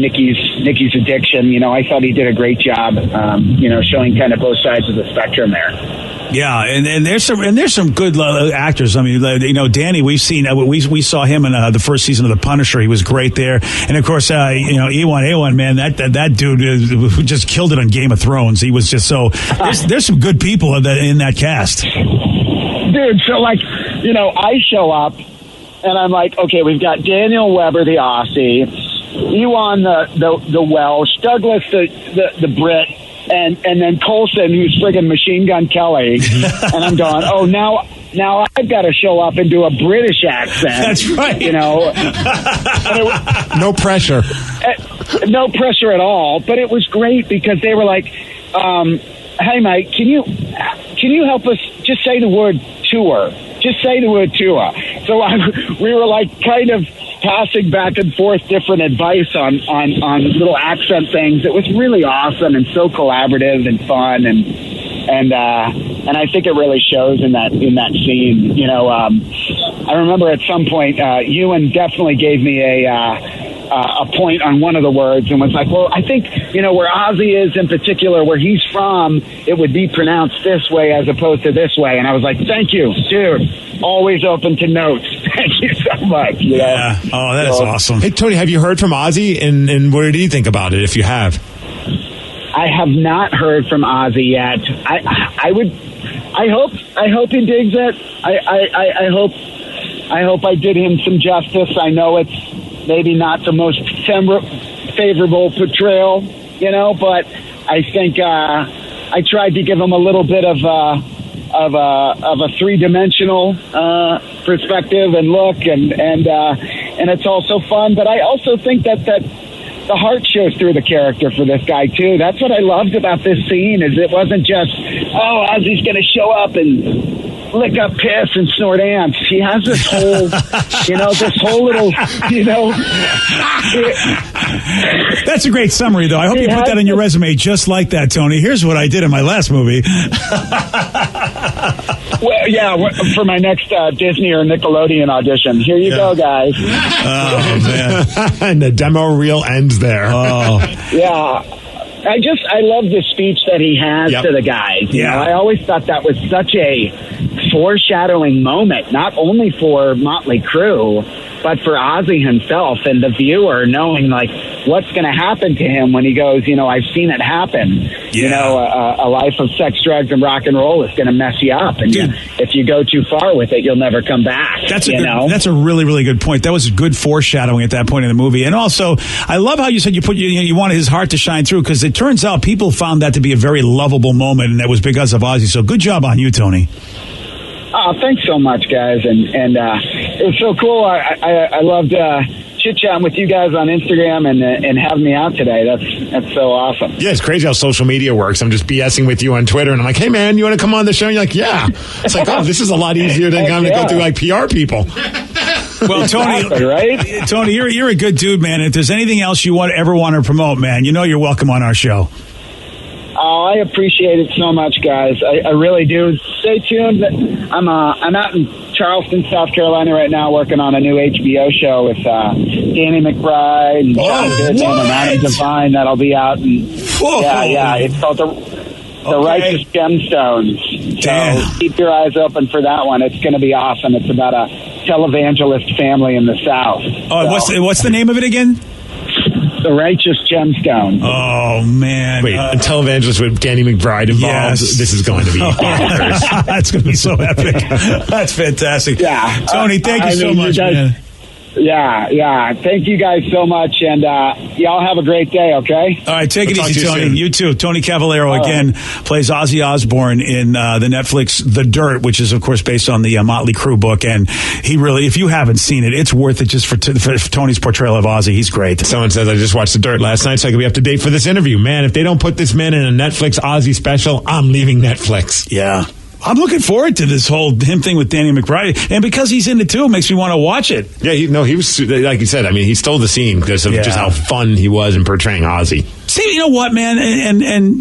Nikki's addiction. You know, I thought he did a great job, you know, showing kind of both sides of the spectrum there. Yeah, and there's some good actors. I mean, you know, Danny, we've seen we saw him in the first season of The Punisher. He was great there, and of course, you know, Ewan, man, that dude just killed it on Game of Thrones. He was just so. There's some good people in that cast. Dude, so like, you know, I show up and I'm like, okay, we've got Daniel Weber, the Aussie, Ewan, the Welsh, Douglas, the Brit. And then Coulson, who's friggin' Machine Gun Kelly. And I'm going, oh, now now I've got to show up and do a British accent. That's right. You know, No pressure. no pressure at all. But it was great because they were like, "Hey, Mike, can you help us just say the word tour? Just say the word tour." So we were like kind of passing back and forth different advice on little accent things. It was really awesome and so collaborative and fun, and I think it really shows in that scene. You know, I remember at some point Ewan definitely gave me a point on one of the words and was like, well, I think, you know, where Ozzy is in particular, where he's from, it would be pronounced this way as opposed to this way. And I was like, thank you, dude. Always open to notes. Thank you so much. You know? Yeah. Oh, that is awesome. Hey, Tony, have you heard from Ozzy? And what did he think about it, if you have? I have not heard from Ozzy yet. I hope he digs it. I hope I did him some justice. I know it's maybe not the most favorable portrayal, you know, but I think I tried to give him a little bit of a three-dimensional perspective and look, and it's also fun. But I also think that the heart shows through the character for this guy too. That's what I loved about this scene. Is it wasn't just, oh, Ozzy's going to show up and lick up piss and snort ants. He has this whole, this whole little, That's a great summary, though. I hope you put that on your resume just like that, Tony. Here's what I did in my last movie. Well, yeah, for my next Disney or Nickelodeon audition. Here you go, guys. Oh, man. And the demo reel ends there. Oh. Yeah. I love the speech that he has to the guys. You know, I always thought that was such a foreshadowing moment, not only for Motley Crue, but for Ozzy himself and the viewer, knowing like what's going to happen to him when he goes, I've seen it happen. A life of sex, drugs, and rock and roll is going to mess you up, and if you go too far with it, you'll never come back. That's a really, really good point. That was good foreshadowing at that point in the movie. And also, I love how you said you wanted his heart to shine through, because it turns out people found that to be a very lovable moment, and that was because of Ozzy. So good job on you, Tony. Oh, thanks so much, guys, and it was so cool. I loved chit-chatting with you guys on Instagram and having me out today. That's so awesome. Yeah, it's crazy how social media works. I'm just BSing with you on Twitter, and I'm like, hey, man, you want to come on the show? And you're like, yeah. It's like, oh, this is a lot easier than having to go through, like, PR people. Well, Tony, exactly, right? Tony, you're a good dude, man. If there's anything else you ever want to promote, man, you're welcome on our show. Oh, I appreciate it so much, guys. I really do. Stay tuned. I'm out in Charleston, South Carolina right now, working on a new HBO show with Danny McBride and John Goodman and Adam Devine. That'll be out. And it's called The Righteous Gemstones. Damn. So keep your eyes open for that one. It's going to be awesome. It's about a televangelist family in the South. Oh, so, what's the name of it again? The Righteous Gemstone. Oh, man. Wait, a televangelist with Danny McBride involved? Yes. This is going to be bonkers. That's going to be so epic. That's fantastic. Yeah. Tony, thank you so much, man. Yeah. Thank you guys so much, and y'all have a great day, okay? All right, take it easy, Tony. You too. Tony Cavallero, again, plays Ozzy Osbourne in the Netflix The Dirt, which is, of course, based on the Motley Crue book, and he really, if you haven't seen it, it's worth it just for Tony's portrayal of Ozzy. He's great. Someone says, I just watched The Dirt last night, so I could be up to date for this interview. Man, if they don't put this man in a Netflix Ozzy special, I'm leaving Netflix. Yeah. I'm looking forward to this whole him thing with Danny McBride, and because he's in it too, it makes me want to watch it. Yeah, he was, like you said, I mean, he stole the scene because of just how fun he was in portraying Ozzy. See, you know what, man, and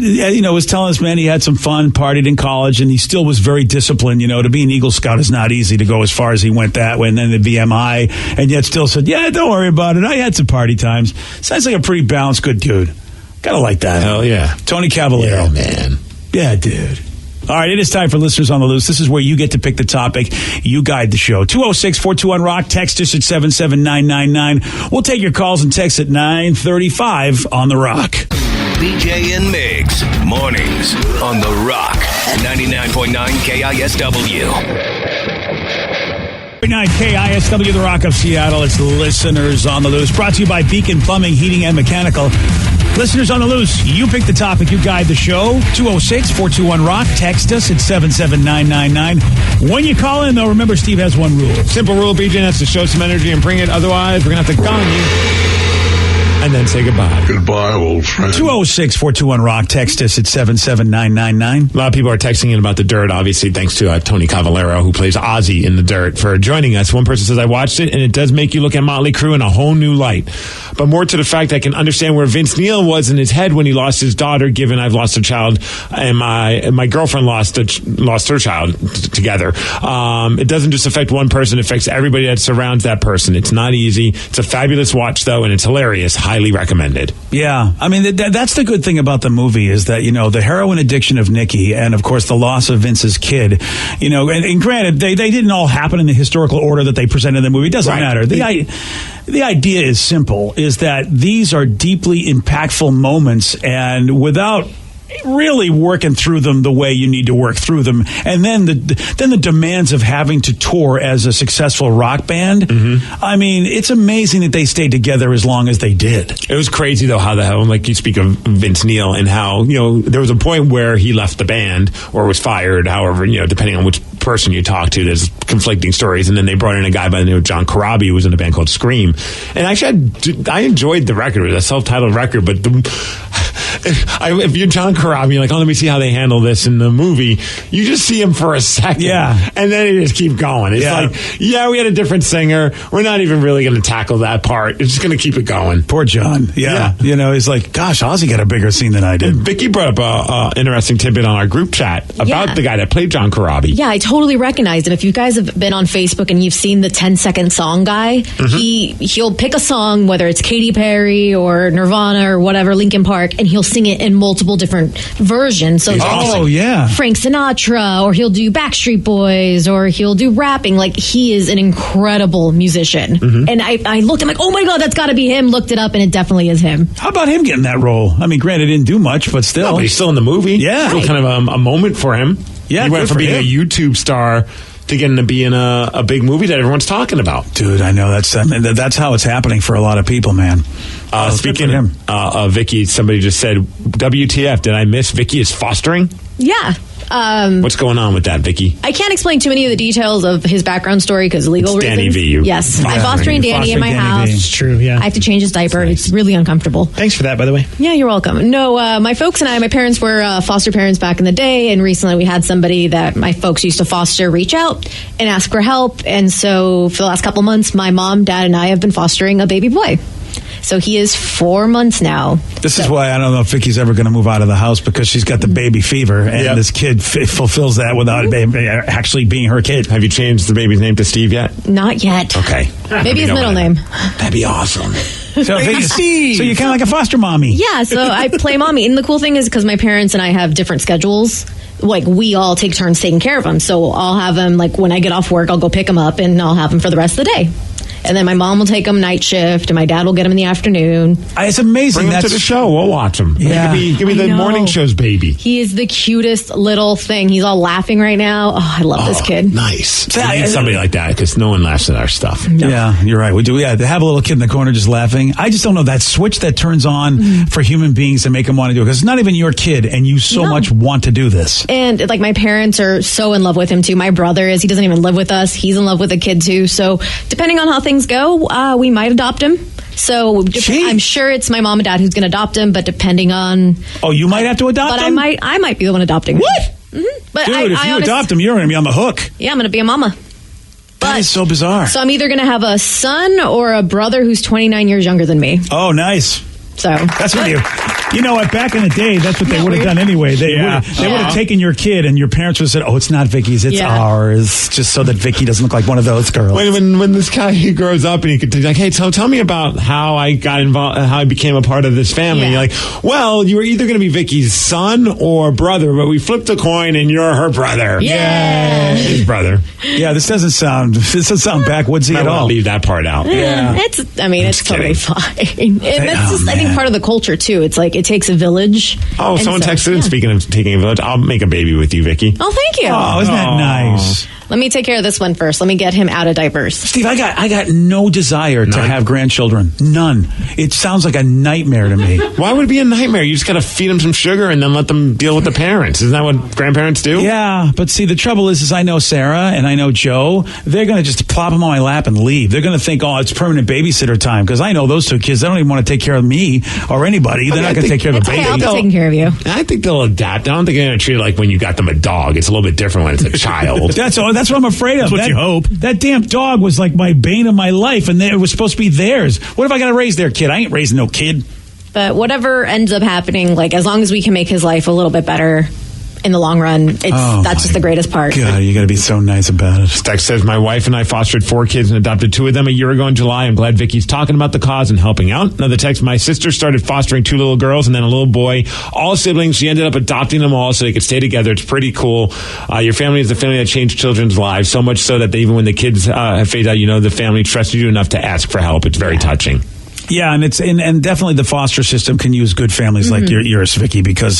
was telling us, man, he had some fun, partied in college, and he still was very disciplined. To be an Eagle Scout is not easy to go as far as he went that way, and then the VMI, and yet still said, yeah, don't worry about it. I had some party times. Sounds like a pretty balanced, good dude. Gotta like that. Hell yeah. Tony Cavallero. Yeah, man. Yeah, dude. All right, it is time for Listeners on the Loose. This is where you get to pick the topic. You guide the show. 206-421-ROCK. Text us at 77999. We'll take your calls and texts at 9:35 on The Rock. BJ and Migs, mornings on The Rock, 99.9 KISW. KISW, the Rock of Seattle. It's Listeners on the Loose. Brought to you by Beacon Plumbing, Heating, and Mechanical. Listeners on the Loose, you pick the topic, you guide the show. 206-421-ROCK. Text us at 77999. When you call in, though, remember Steve has one rule. Simple rule, BJ, that's to show some energy and bring it. Otherwise, we're going to have to gong you and then say goodbye. Goodbye, old friend. 206-421-ROCK. Text us at 77999. A lot of people are texting in about The Dirt, obviously, thanks to Tony Cavallero, who plays Ozzy in The Dirt, for joining us. One person says, I watched it, and it does make you look at Motley Crue in a whole new light. But more to the fact, I can understand where Vince Neil was in his head when he lost his daughter, given I've lost a child, and my girlfriend lost her child together. It doesn't just affect one person, it affects everybody that surrounds that person. It's not easy. It's a fabulous watch, though, and it's hilarious. Highly recommended. Yeah. I mean, that's the good thing about the movie is that, the heroin addiction of Nikki and, of course, the loss of Vince's kid, and granted, they didn't all happen in the historical order that they presented in the movie. It doesn't matter. The idea is simple, is that these are deeply impactful moments, and without really working through them the way you need to work through them, and then the demands of having to tour as a successful rock band. Mm-hmm. I mean, it's amazing that they stayed together as long as they did. It was crazy though how like you speak of Vince Neil and how there was a point where he left the band or was fired. However, depending on which person you talk to, there's conflicting stories. And then they brought in a guy by the name of John Corabi, who was in a band called Scream. And actually, I enjoyed the record. It was a self-titled record, but if you're John Corabi, you're like, let me see how they handle this in the movie. You just see him for a second. Yeah. And then you just keep going. It's like, we had a different singer. We're not even really going to tackle that part. It's just going to keep it going. Poor John. Yeah. He's like, gosh, Ozzy got a bigger scene than I did. And Vicky brought up an interesting tidbit on our group chat about the guy that played John Corabi. Yeah, I totally recognized him. If you guys have been on Facebook and you've seen the 10-second song guy, he'll pick a song, whether it's Katy Perry or Nirvana or whatever, Linkin Park, and he'll sing it in multiple different versions. So Frank Sinatra, or he'll do Backstreet Boys, or he'll do rapping. Like, he is an incredible musician. Mm-hmm. And I looked, I'm like, oh my God, that's got to be him. Looked it up, and it definitely is him. How about him getting that role? I mean, granted, didn't do much, but still. No, but he's still in the movie. Yeah. Still kind of a moment for him. Yeah, he went from being a YouTube star to getting to be in a big movie that everyone's talking about. Dude, I know that's how it's happening for a lot of people, man. Speaking of Vicky, somebody just said, WTF, did I miss Vicky is fostering? Yeah. What's going on with that, Vicky? I can't explain too many of the details of his background story because legal reasons. Danny V. Yes. I'm fostering Danny in my house. It's true, yeah. I have to change his diaper. Nice. It's really uncomfortable. Thanks for that, by the way. Yeah, you're welcome. No, my folks and my parents were foster parents back in the day, and recently we had somebody that my folks used to foster reach out and ask for help. And so for the last couple months, my mom, dad, and I have been fostering a baby boy. So he is 4 months now. This is why I don't know if Vicky's ever going to move out of the house, because she's got the baby fever, and this kid fulfills that without actually being her kid. Have you changed the baby's name to Steve yet? Not yet. Okay. Maybe his middle name. That'd be awesome. So you're kind of like a foster mommy. Yeah, so I play mommy. And the cool thing is because my parents and I have different schedules, like we all take turns taking care of him. So I'll have him, like when I get off work, I'll go pick him up and I'll have him for the rest of the day. And then my mom will take him night shift, and my dad will get him in the afternoon. It's amazing. Bring him to the show. We'll watch him. Yeah. Give me the morning show's baby. He is the cutest little thing. He's all laughing right now. Oh, I love this kid. Nice. We need somebody like that because no one laughs at our stuff. No. Yeah, you're right. We do. Yeah, to have a little kid in the corner just laughing. I just don't know that switch that turns on for human beings to make them want to do it, because it's not even your kid, and you so much want to do this. And like my parents are so in love with him too. My brother is. He doesn't even live with us. He's in love with the kid too. So depending on how things go, we might adopt him. So I'm sure it's my mom and dad who's going to adopt him, but depending on... Oh, you might have to adopt him? But I might be the one adopting him. What? Mm-hmm. But Dude, if you adopt him, you're going to be on the hook. Yeah, I'm going to be a mama. That is so bizarre. So I'm either going to have a son or a brother who's 29 years younger than me. Oh, nice. So that's what you know what, back in the day, that's what they would have done anyway. They would have taken your kid, and your parents would have said, oh, it's not Vicky's, it's ours, just so that Vicky doesn't look like one of those girls. When this guy, he grows up and he could be like, hey, tell me about how I got involved, how I became a part of this family. You're like, well, you were either going to be Vicky's son or brother, but we flipped a coin and you're her brother. Yeah. His brother. Yeah, this doesn't sound backwoodsy at all. Leave that part out. Yeah. It's totally fine. And that's just, I think, part of the culture too. It's like it takes a village. Oh, someone texted in, speaking of taking a village, I'll make a baby with you, Vicky. Oh, thank you. Oh, isn't that nice? Let me take care of this one first. Let me get him out of diapers. Steve, I got no desire to have grandchildren. None. It sounds like a nightmare to me. Why would it be a nightmare? You just got to feed them some sugar and then let them deal with the parents. Isn't that what grandparents do? Yeah, but see, the trouble is I know Sarah and I know Joe. They're going to just plop them on my lap and leave. They're going to think, oh, it's permanent babysitter time, because I know those two kids. They don't even want to take care of me or anybody. They're not going to take care of the baby. Okay, I'll be taking care of you. I think they'll adapt. I don't think they're going to treat it like when you got them a dog. It's a little bit different when it's a child. That's what I'm afraid of. That's what you hope. That damn dog was like my bane of my life, and it was supposed to be theirs. What if I got to raise their kid? I ain't raising no kid. But whatever ends up happening, like as long as we can make his life a little bit better in the long run, that's just the greatest part. God, you got to be so nice about it. Steck says, my wife and I fostered 4 kids and adopted 2 of them a year ago in July. I'm glad Vicky's talking about the cause and helping out. Another text, my sister started fostering 2 little girls and then a little boy. All siblings. She ended up adopting them all so they could stay together. It's pretty cool. Your family is the family that changed children's lives, so much so that even when the kids have faded out, the family trusted you enough to ask for help. It's very touching. Yeah, and it's and definitely the foster system can use good families like yours, Vicky, because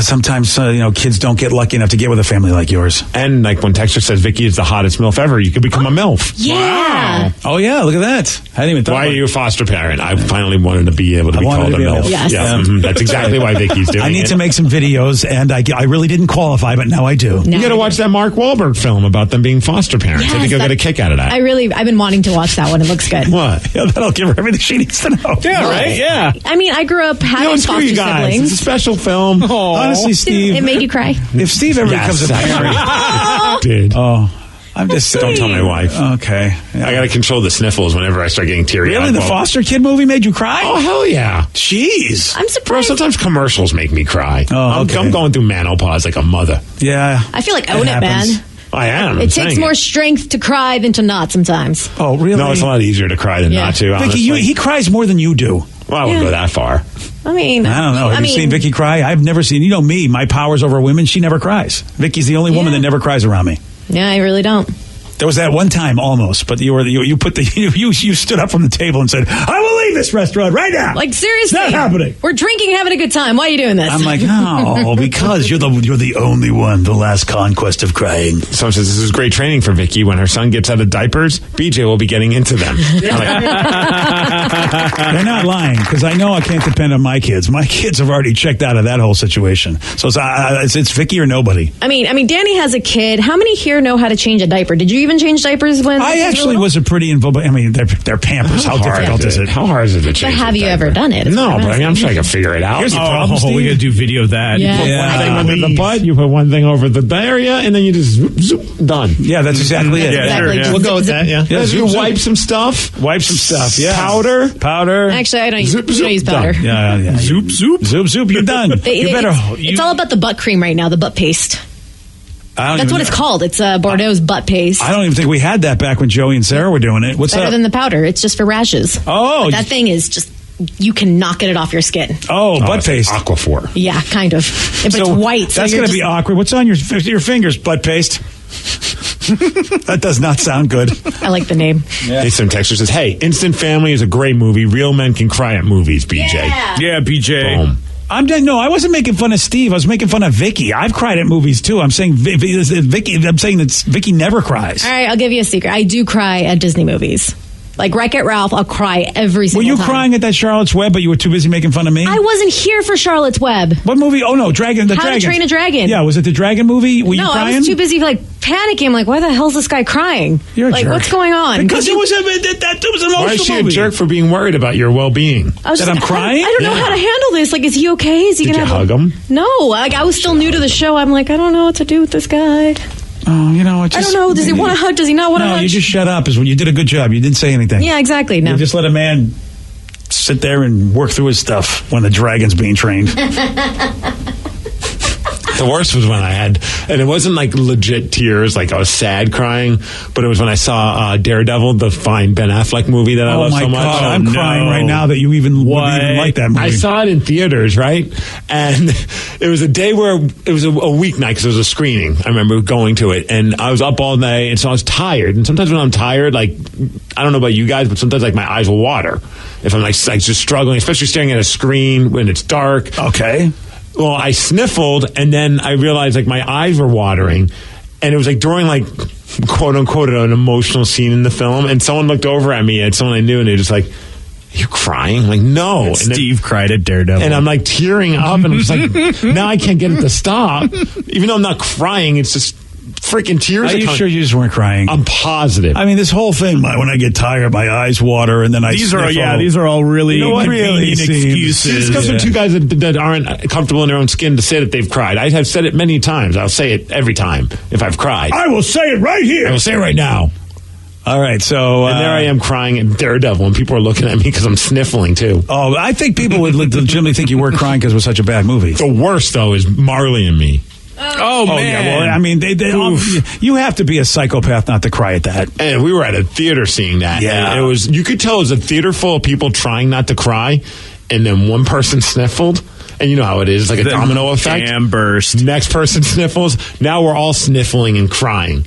sometimes kids don't get lucky enough to get with a family like yours. And like when Texter says Vicky is the hottest MILF ever, you could become a MILF. Yeah. Wow. Oh yeah, look at that. I didn't even. Why are you a foster parent? I finally wanted to be able to be called a MILF. Yes. Yeah, that's exactly why Vicky's doing it. I need to make some videos, and I really didn't qualify, but now I do. You got to watch that Mark Wahlberg film about them being foster parents. Yes, I think you'll get a kick out of that. I've been wanting to watch that one. It looks good. What? Yeah, that'll give her everything she needs to know. Yeah, right? Yeah. I mean, I grew up having screw foster you guys. siblings. It's a special film. Honestly, Steve. It made you cry. If Steve ever becomes a parent. Did. Oh. I'm just don't tell my wife. Okay. Yeah. I got to control the sniffles whenever I start getting teary-eyed. Really? The foster kid movie made you cry? Oh, hell yeah. Jeez. I'm surprised. Bro, sometimes commercials make me cry. Oh, okay. I'm going through menopause like a mother. Yeah. I feel like own it, man. I am. It takes more strength to cry than to not sometimes. Oh, really? No, it's a lot easier to cry than not to. Vicky, he cries more than you do. Well, I wouldn't go that far. I mean, I don't know. Have you seen Vicky cry? I've never seen. You know me, my powers over women. She never cries. Vicky's the only woman that never cries around me. Yeah, I really don't. There was that one time almost, but you stood up from the table and said, "I will leave this restaurant right now." Like seriously, it's not happening. We're drinking, having a good time. Why are you doing this? I'm like, no, because you're the only one. The last conquest of crying. Someone says this is great training for Vicky. When her son gets out of diapers, BJ will be getting into them. They're not lying, because I know I can't depend on my kids. My kids have already checked out of that whole situation. So it's Vicky or nobody. I mean, Danny has a kid. How many here know how to change a diaper? Did you even change diapers when I actually was a pretty involved? I mean, they're Pampers. How difficult is it? How hard is it to change? But have you ever done it? No, but I'm sure I can figure it out. Here's the problem, Steve. We got to do video of that. Yeah. You put one thing under the butt, you put one thing over the area, and then you just zoop, done. Yeah, that's exactly it. Yeah, Exactly. sure, yeah. Just We'll go with that, yeah. You wipe some stuff. Wipe some stuff. Yeah. Powder. Actually, I don't use, Zoop, we don't use powder. done. Yeah. Zoop. You're done. It's all about the butt cream right now, the butt paste. That's what it's called. It's Bordeaux's butt paste. I don't even think we had that back when Joey and Sarah were doing it. What's Better up? than the powder. It's just for rashes. Oh. But that thing is just, you cannot get it off your skin. Butt paste. Aquaphor. Yeah, kind of. If it's white. So that's going to be awkward. What's on your fingers? Butt paste. That does not sound good. I like the name. Yeah. Some texter says, hey, Instant Family is a great movie. Real men can cry at movies, BJ. Yeah, BJ. Boom. I wasn't making fun of Steve. I was making fun of Vicky. I've cried at movies too. I'm saying Vicky. I'm saying that Vicky never cries. All right, I'll give you a secret. I do cry at Disney movies. Like Wreck-It Ralph, I'll cry every single time. Were you crying at that Charlotte's Web, but you were too busy making fun of me? I wasn't here for Charlotte's Web. What movie? Oh no, Dragon. How to Train a Dragon. Yeah, was it the Dragon movie? Were you crying? I was too busy panicking. I'm like, why the hell's this guy crying? You're a jerk. What's going on? Because it was an emotional Why is she movie. a jerk for being worried about your well-being? That I'm crying? I don't know how to handle this. Like, is he okay? Is he Did gonna you hug him? No, I was still new to the show. I'm like, I don't know what to do with this guy. Oh, I don't know. Does he want a hug? Does he not want a hug? No, you just shut up. You did a good job. You didn't say anything. Yeah, exactly. No. You just let a man sit there and work through his stuff when the dragon's being trained. The worst was when I had, and it wasn't like legit tears, like I was sad crying, but it was when I saw Daredevil, the fine Ben Affleck movie that I love so much. Oh my God, I'm crying right now that you even like that movie. I saw it in theaters, right? And it was a day where it was a weeknight because it was a screening. I remember going to it, and I was up all day, and so I was tired. And sometimes when I'm tired, like, I don't know about you guys, but sometimes like my eyes will water if I'm like just struggling, especially staring at a screen when it's dark. Okay. Well, I sniffled, and then I realized like my eyes were watering, and it was like during like quote unquote an emotional scene in the film, and someone looked over at me at someone I knew, and they're just like, "You're crying?" I'm like, no. And Steve cried at Daredevil, and I'm like tearing up, and I'm just like, now I can't get it to stop. Even though I'm not crying, it's just freaking tears. Are you sure you just weren't crying? I'm positive. I mean, this whole thing, when I get tired, my eyes water, and then these are all really convenient excuses. This comes from two guys that aren't comfortable in their own skin to say that they've cried. I have said it many times. I'll say it every time if I've cried. I will say it right here. I will say it right now. All right, so... and there I am crying at Daredevil, and people are looking at me because I'm sniffling, too. Oh, I think people would legitimately think you were crying because it was such a bad movie. The worst, though, is Marley and Me. Oh man! Yeah, well, I mean, you have to be a psychopath not to cry at that. And we were at a theater seeing that. Yeah, and it was. You could tell it was a theater full of people trying not to cry, and then one person sniffled. And you know how it is, like a domino effect. Jam burst. Next person sniffles. Now we're all sniffling and crying.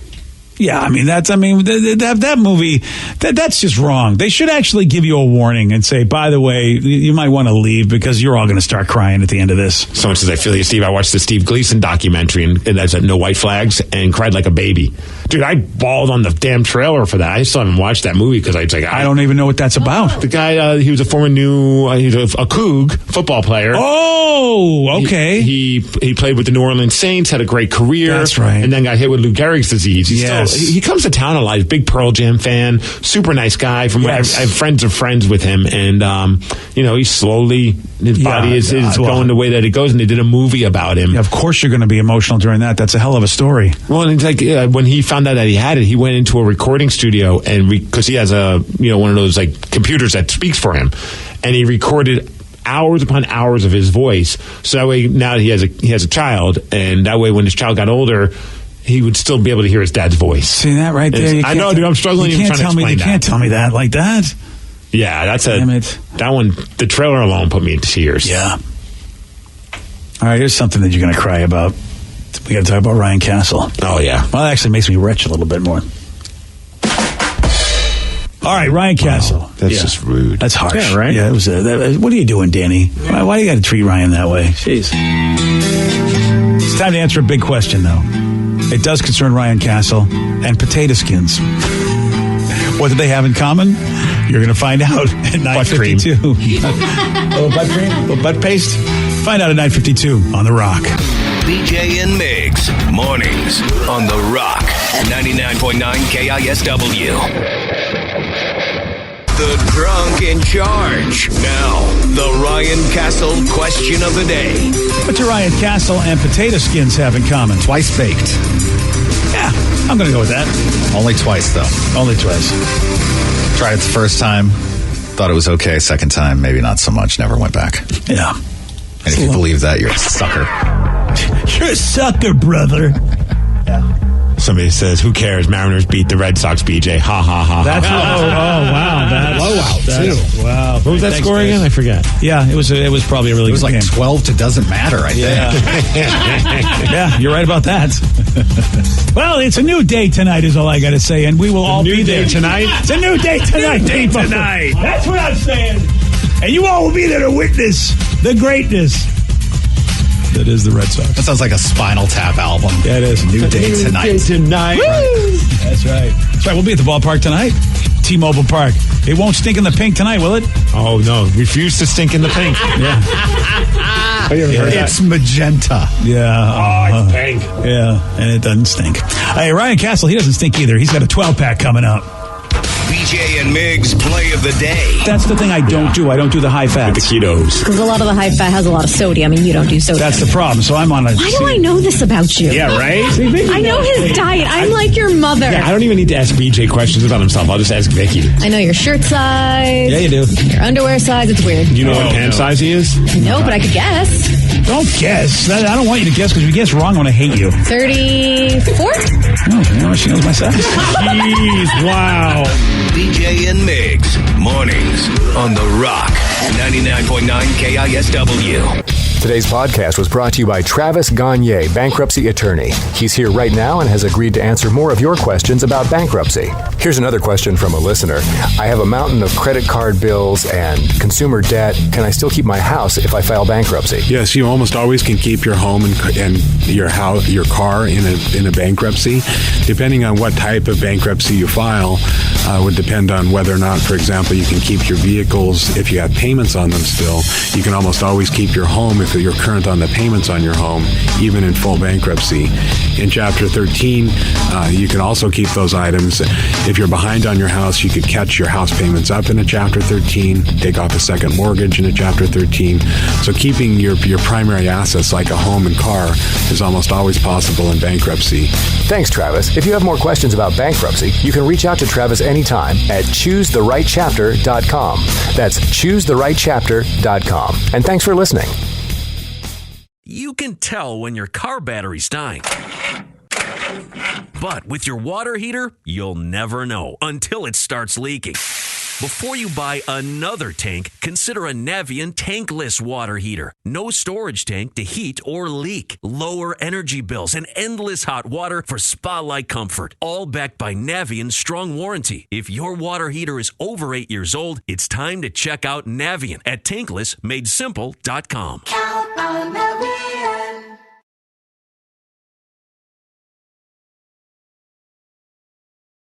Yeah, I mean that movie that's just wrong. They should actually give you a warning and say, by the way, you might want to leave because you're all going to start crying at the end of this. Someone says, I feel you, Steve. I watched the Steve Gleason documentary and that's at No White Flags and cried like a baby. Dude, I bawled on the damn trailer for that. I still haven't watched that movie because I don't even know what that's about. The guy, he was a former he was a Coug football player. Oh, okay. He played with the New Orleans Saints, had a great career. That's right. And then got hit with Lou Gehrig's disease. He comes to town a lot. He's a big Pearl Jam fan, super nice guy. I have friends of friends with him, and he's slowly his body is going the way that it goes. And they did a movie about him. Yeah, of course, you're going to be emotional during that. That's a hell of a story. Well, and it's like when he found out that he had it, he went into a recording studio and because he has one of those like computers that speaks for him, and he recorded hours upon hours of his voice. So that way, now he has a child, and that way, when his child got older, he would still be able to hear his dad's voice. See that right there? I know, dude. I'm struggling even trying to explain that. You can't tell me that like that. Yeah, Damn it. That one. The trailer alone put me in tears. Yeah. All right, here's something that you're going to cry about. We got to talk about Ryan Castle. Oh yeah. Well, it actually makes me retch a little bit more. All right, Ryan Castle. Wow, that's just rude. That's harsh. Yeah, right? Yeah, it was. What are you doing, Danny? Why do you got to treat Ryan that way? Jeez. It's time to answer a big question, though. It does concern Ryan Castle and potato skins. What do they have in common? You're going to find out at 9:52. Little butt cream? Little butt paste? Find out at 9:52 on The Rock. BJ and Migs, mornings on The Rock, 99.9 KISW. The drunk in charge. Now, the Ryan Castle question of the day. What do Ryan Castle and potato skins have in common? Twice baked. Yeah, I'm going to go with that. Only twice, though. Only twice. Tried it the first time. Thought it was okay. Second time, maybe not so much. Never went back. Yeah. And if you believe that, you're a sucker. You're a sucker, brother. Yeah. Somebody says, "Who cares? Mariners beat the Red Sox." BJ, ha ha ha. That's wow. That's blowout too. Wow. What was that score again? I forget. Yeah, it was probably a really good game. It was like 12 to doesn't matter. I think. Yeah, you're right about that. Well, it's a new day tonight, is all I got to say, and we will all be there tonight. It's a new day tonight. Tonight. That's what I'm saying. And you all will be there to witness the greatness that is the Red Sox. That sounds like a Spinal Tap album. Yeah, it is. New day tonight. That's right. That's right. We'll be at the ballpark tonight. T-Mobile Park. It won't stink in the pink tonight, will it? Oh, no. Refuse to stink in the pink. Yeah. It's magenta. Yeah. Oh, it's pink. Yeah, and it doesn't stink. Hey, Ryan Castle, he doesn't stink either. He's got a 12-pack coming up. BJ and Migs play of the day. That's the thing I don't do. I don't do the high fat. The ketos. Because a lot of the high fat has a lot of sodium, and you don't do sodium. That's the problem. So I'm on a... Why do I know this about you? Yeah, right? I know his diet. I'm like your mother. Yeah, I don't even need to ask BJ questions about himself. I'll just ask Vicky. I know your shirt size. Yeah, you do. Your underwear size. It's weird. You know what pant size he is? No, but I could guess. Don't guess. I don't want you to guess, because if you guess wrong, I'm going to hate you. 34? Oh, she knows my size. Jeez, wow. BJ and Migs, mornings on The Rock, 99.9 KISW. Today's podcast was brought to you by Travis Gagne, bankruptcy attorney. He's here right now and has agreed to answer more of your questions about bankruptcy. Here's another question from a listener. I have a mountain of credit card bills and consumer debt. Can I still keep my house if I file bankruptcy? Yes, you almost always can keep your home and your house, your car in a bankruptcy. Depending on what type of bankruptcy you file, would depend on whether or not, for example, you can keep your vehicles if you have payments on them still. You can almost always keep your home if you're current on the payments on your home, even in full bankruptcy. In Chapter 13, you can also keep those items. If you're behind on your house, you could catch your house payments up in a Chapter 13, take off a second mortgage in a Chapter 13. So keeping your primary assets like a home and car is almost always possible in bankruptcy. Thanks, Travis. If you have more questions about bankruptcy, you can reach out to Travis anytime at ChooseTheRightChapter.com. That's ChooseTheRightChapter.com. And thanks for listening. You can tell when your car battery's dying. But with your water heater, you'll never know until it starts leaking. Before you buy another tank, consider a Navien tankless water heater. No storage tank to heat or leak. Lower energy bills and endless hot water for spa-like comfort. All backed by Navien's strong warranty. If your water heater is over 8 years old, it's time to check out Navien at tanklessmadesimple.com. Count on Navien.